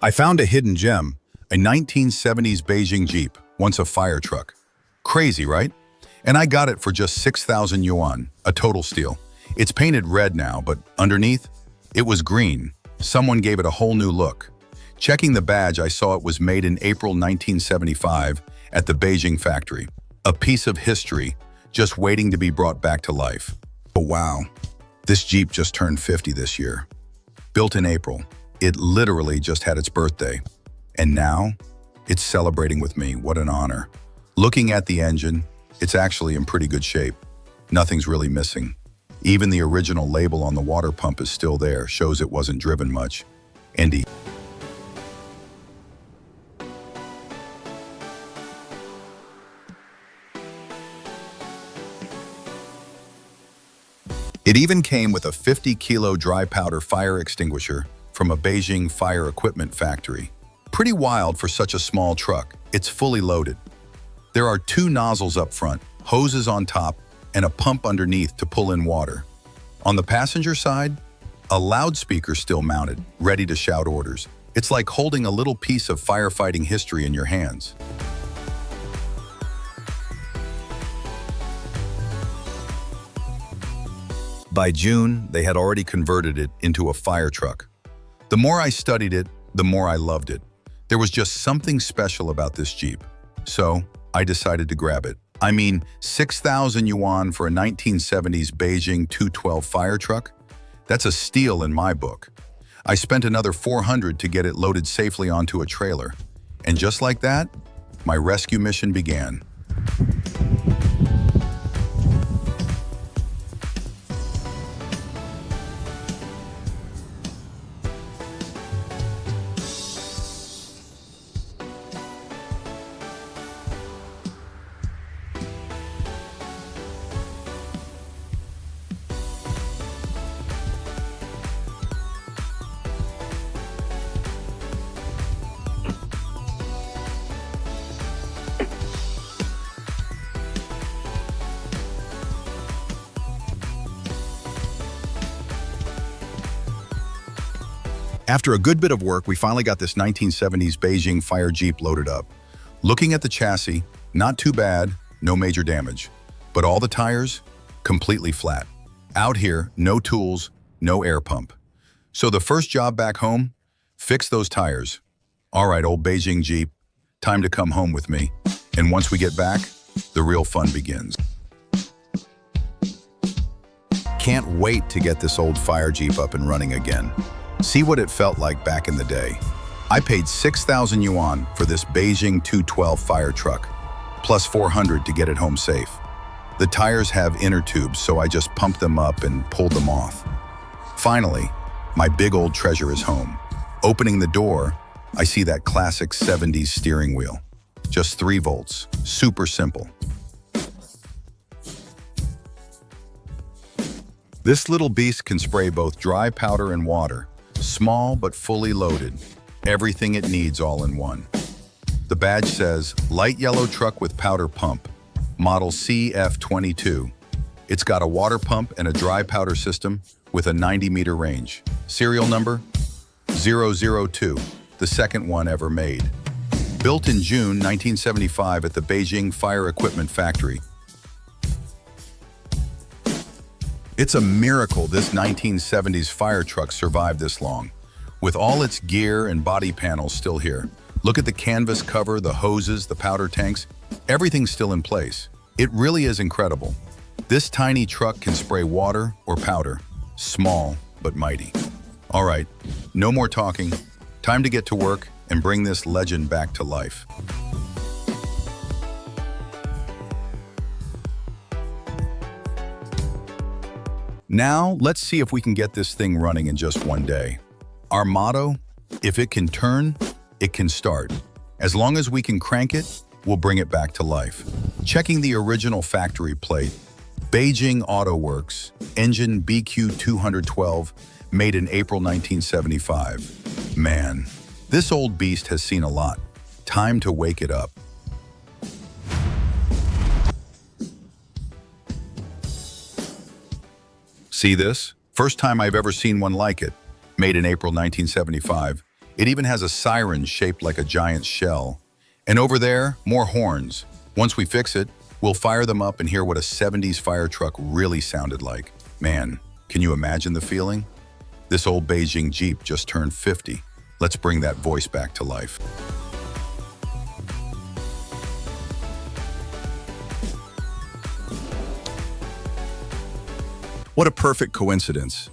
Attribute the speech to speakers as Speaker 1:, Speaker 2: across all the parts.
Speaker 1: I found a hidden gem, a 1970s Beijing Jeep, once a fire truck. Crazy, right? And I got it for just 6,000 yuan, a total steal. It's painted red now, but underneath, it was green. Someone gave it a whole new look. Checking the badge, I saw it was made in April 1975 at the Beijing factory. A piece of history, just waiting to be brought back to life. Oh wow, this Jeep just turned 50 this year. Built in April, it literally just had its birthday. And now, it's celebrating with me. What an honor. Looking at the engine, it's actually in pretty good shape. Nothing's really missing. Even the original label on the water pump is still there, shows it wasn't driven much. Indy. It even came with a 50-kilo dry powder fire extinguisher from a Beijing Fire Equipment factory. Pretty wild for such a small truck. It's fully loaded. There are 2 nozzles up front, hoses on top, and a pump underneath to pull in water. On the passenger side, a loudspeaker still mounted, ready to shout orders. It's like holding a little piece of firefighting history in your hands. By June, they had already converted it into a fire truck. The more I studied it, the more I loved it. There was just something special about this Jeep. So, I decided to grab it. I mean, 6,000 yuan for a 1970s Beijing 212 fire truck? That's a steal in my book. I spent another 400 to get it loaded safely onto a trailer. And just like that, my rescue mission began. After a good bit of work, we finally got this 1970s Beijing Fire Jeep loaded up. Looking at the chassis, not too bad, no major damage. But all the tires, completely flat. Out here, no tools, no air pump. So the first job back home, fix those tires. All right, old Beijing Jeep, time to come home with me. And once we get back, the real fun begins. Can't wait to get this old Fire Jeep up and running again. See what it felt like back in the day. I paid 6,000 yuan for this Beijing 212 fire truck, plus 400 to get it home safe. The tires have inner tubes, so I just pumped them up and pulled them off. Finally, my big old treasure is home. Opening the door, I see that classic 70s steering wheel. Just 3 volts, super simple. This little beast can spray both dry powder and water. Small but fully loaded. Everything it needs all in one. The badge says, light yellow truck with powder pump, model CF22. It's got a water pump and a dry powder system with a 90-meter range. Serial number 002, the second one ever made. Built in June 1975 at the Beijing Fire Equipment factory. It's a miracle this 1970s fire truck survived this long, with all its gear and body panels still here. Look at the canvas cover, the hoses, the powder tanks, everything's still in place. It really is incredible. This tiny truck can spray water or powder, small but mighty. All right, no more talking. Time to get to work and bring this legend back to life. Now, let's see if we can get this thing running in just one day. Our motto, if it can turn, it can start. As long as we can crank it, we'll bring it back to life. Checking the original factory plate, Beijing Auto Works, engine BQ212, made in April 1975. Man, this old beast has seen a lot. Time to wake it up. See this? First time I've ever seen one like it. Made in April 1975. It even has a siren shaped like a giant shell. And over there, more horns. Once we fix it, we'll fire them up and hear what a 70s fire truck really sounded like. Man, can you imagine the feeling? This old Beijing Jeep just turned 50. Let's bring that voice back to life. What a perfect coincidence.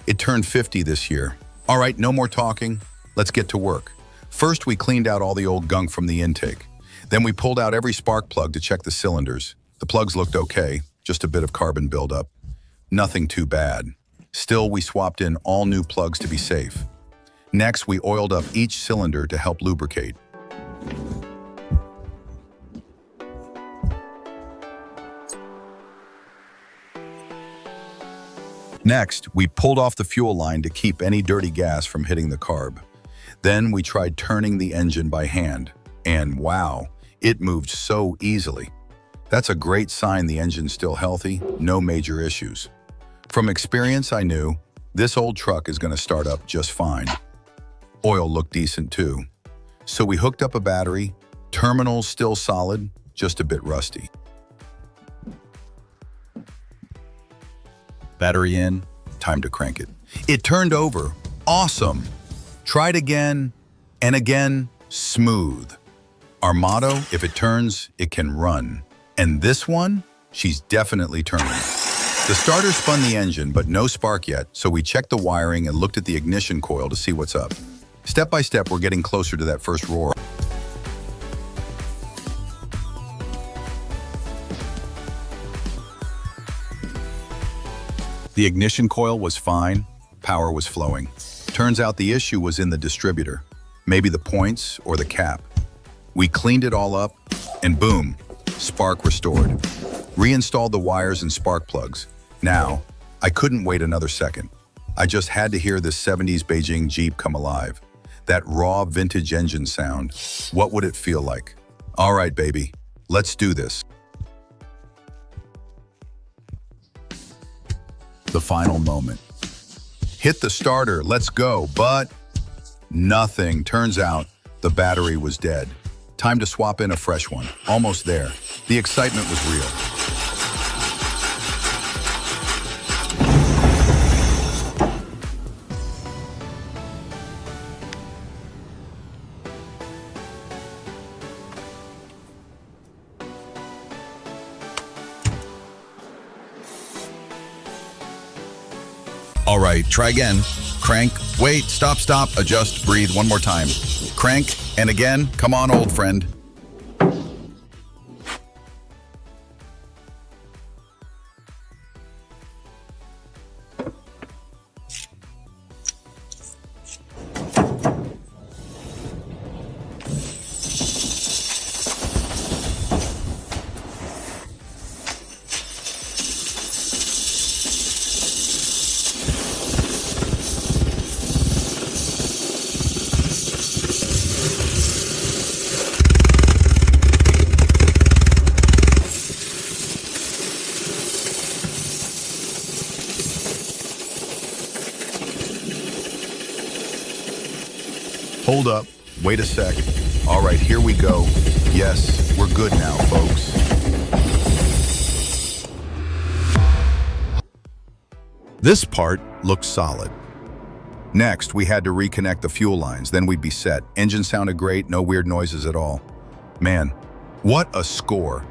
Speaker 1: It turned 50 this year. All right, no more talking. Let's get to work. First, we cleaned out all the old gunk from the intake. Then we pulled out every spark plug to check the cylinders. The plugs looked okay, just a bit of carbon buildup. Nothing too bad. Still, we swapped in all new plugs to be safe. Next, we oiled up each cylinder to help lubricate. Next, we pulled off the fuel line to keep any dirty gas from hitting the carb. Then we tried turning the engine by hand, and wow, it moved so easily. That's a great sign the engine's still healthy, no major issues. From experience, I knew this old truck is going to start up just fine. Oil looked decent too. So we hooked up a battery, terminals still solid, just a bit rusty. Battery in, time to crank it. It turned over, awesome. Tried again, and again, smooth. Our motto, if it turns, it can run. And this one, she's definitely turning. The starter spun the engine, but no spark yet, so we checked the wiring and looked at the ignition coil to see what's up. Step by step, we're getting closer to that first roar. The ignition coil was fine, power was flowing. Turns out the issue was in the distributor, maybe the points or the cap. We cleaned it all up, and boom, spark restored. Reinstalled the wires and spark plugs. Now, I couldn't wait another second. I just had to hear this 70s Beijing Jeep come alive. That raw vintage engine sound. What would it feel like? All right, baby, let's do this. The final moment. Hit the starter, let's go, but nothing. Turns out the battery was dead. Time to swap in a fresh one. Almost there. The excitement was real. All right, try again. Crank, wait, stop, adjust, breathe one more time. Crank, and again, come on, old friend. Hold up, wait a sec. All right, here we go. Yes, we're good now, folks. This part looks solid. Next, we had to reconnect the fuel lines, then we'd be set. Engine sounded great, no weird noises at all. Man, what a score.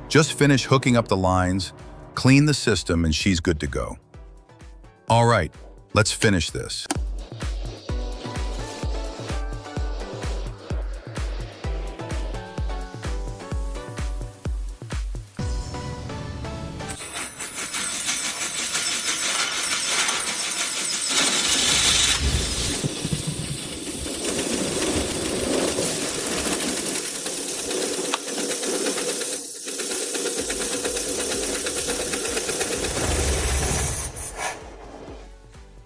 Speaker 1: Just finish hooking up the lines, clean the system, and she's good to go. All right, let's finish this.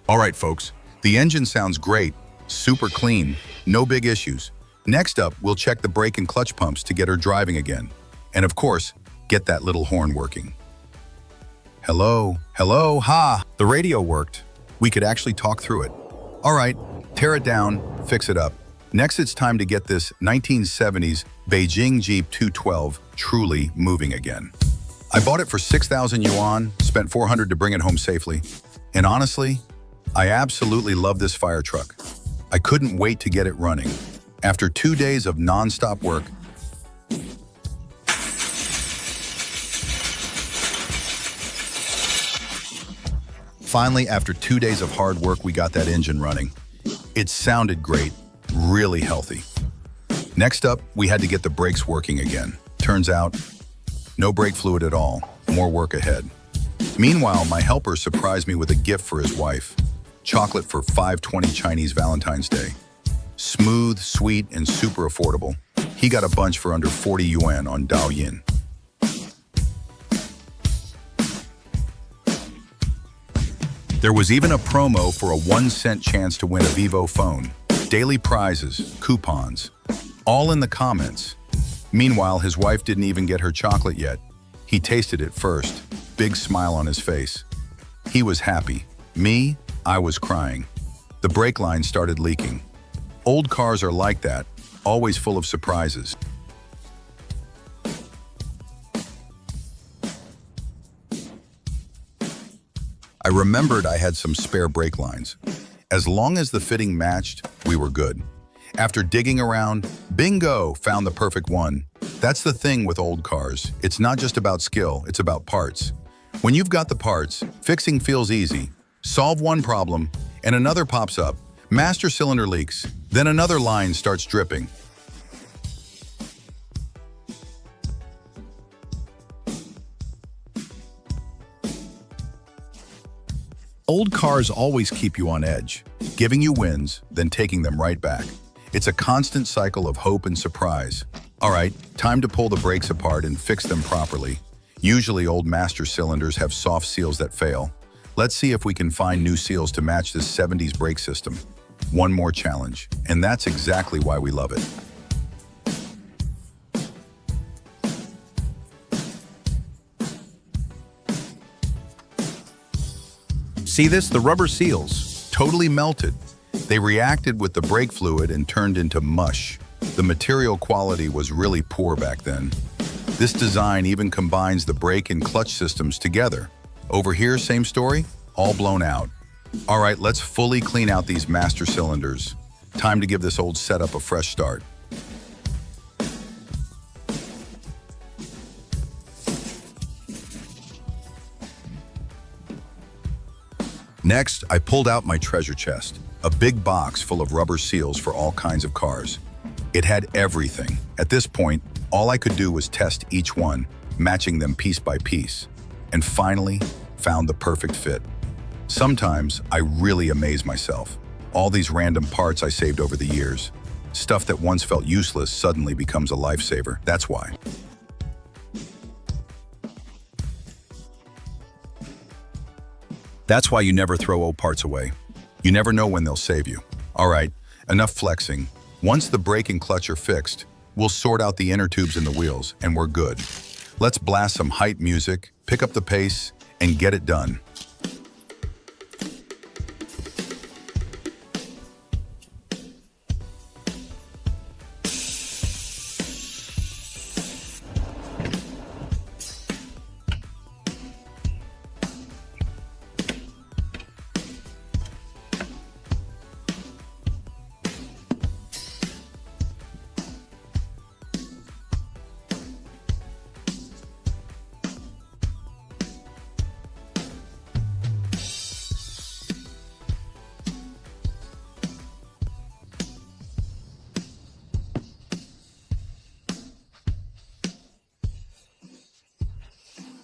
Speaker 1: All right, folks, the engine sounds great, super clean, no big issues. Next up, we'll check the brake and clutch pumps to get her driving again. And of course, get that little horn working. Hello, ha! The radio worked. We could actually talk through it. All right, Tear it down, fix it up. Next, it's time to get this 1970s Beijing Jeep 212 truly moving again. I bought it for 6,000 yuan, spent 400 to bring it home safely. And honestly, I absolutely love this fire truck. I couldn't wait to get it running. After 2 days of non-stop work, finally, after 2 days of hard work, we got that engine running. It sounded great, really healthy. Next up, we had to get the brakes working again. Turns out, no brake fluid at all, more work ahead. Meanwhile, my helper surprised me with a gift for his wife. Chocolate for 520 Chinese Valentine's Day. Smooth, sweet, and super affordable. He got a bunch for under 40 yuan on Douyin. There was even a promo for a 1-cent chance to win a Vivo phone. Daily prizes, coupons, all in the comments. Meanwhile, his wife didn't even get her chocolate yet. He tasted it first, big smile on his face. He was happy. Me, I was crying. The brake line started leaking. Old cars are like that, always full of surprises. I remembered I had some spare brake lines. As long as the fitting matched, we were good. After digging around, bingo, found the perfect one. That's the thing with old cars. It's not just about skill, it's about parts. When you've got the parts, fixing feels easy. Solve one problem, and another pops up. Master cylinder leaks, then another line starts dripping. Old cars always keep you on edge, giving you wins, then taking them right back. It's a constant cycle of hope and surprise. All right, time to pull the brakes apart and fix them properly. Usually old master cylinders have soft seals that fail. Let's see if we can find new seals to match this 70s brake system. One more challenge, and that's exactly why we love it. See this? The rubber seals totally melted. They reacted with the brake fluid and turned into mush. The material quality was really poor back then. This design even combines the brake and clutch systems together. Over here, same story, all blown out. All right, let's fully clean out these master cylinders. Time to give this old setup a fresh start. Next, I pulled out my treasure chest, a big box full of rubber seals for all kinds of cars. It had everything. At this point, all I could do was test each one, matching them piece by piece, and finally found the perfect fit. Sometimes I really amaze myself. All these random parts I saved over the years. Stuff that once felt useless suddenly becomes a lifesaver. That's why. That's why you never throw old parts away. You never know when they'll save you. All right, enough flexing. Once the brake and clutch are fixed, we'll sort out the inner tubes and the wheels, and we're good. Let's blast some hype music, pick up the pace, and get it done.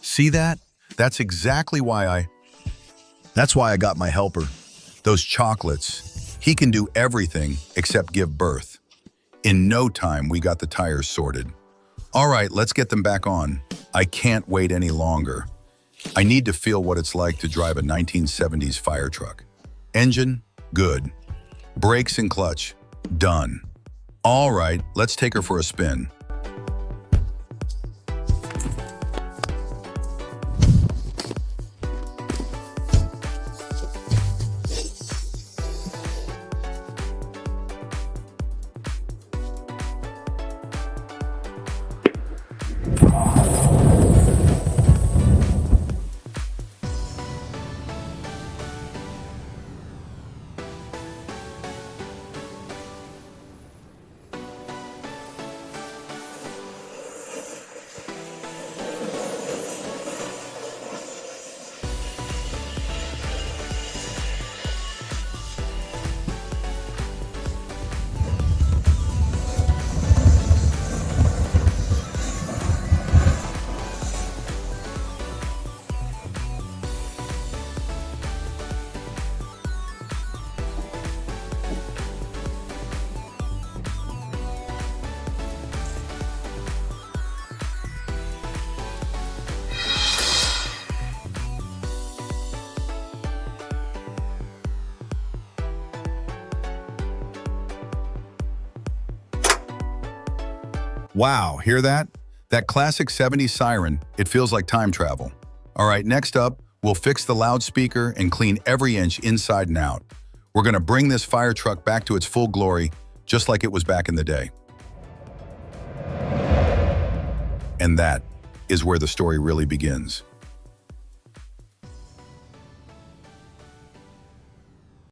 Speaker 1: See that? That's exactly why I got my helper. Those chocolates. He can do everything except give birth. In no time, we got the tires sorted. All right, let's get them back on. I can't wait any longer. I need to feel what it's like to drive a 1970s fire truck. Engine, good. Brakes and clutch, done. All right, let's take her for a spin. Wow, hear that? That classic 70s siren, it feels like time travel. All right, next up, we'll fix the loudspeaker and clean every inch inside and out. We're gonna bring this fire truck back to its full glory, just like it was back in the day. And that is where the story really begins.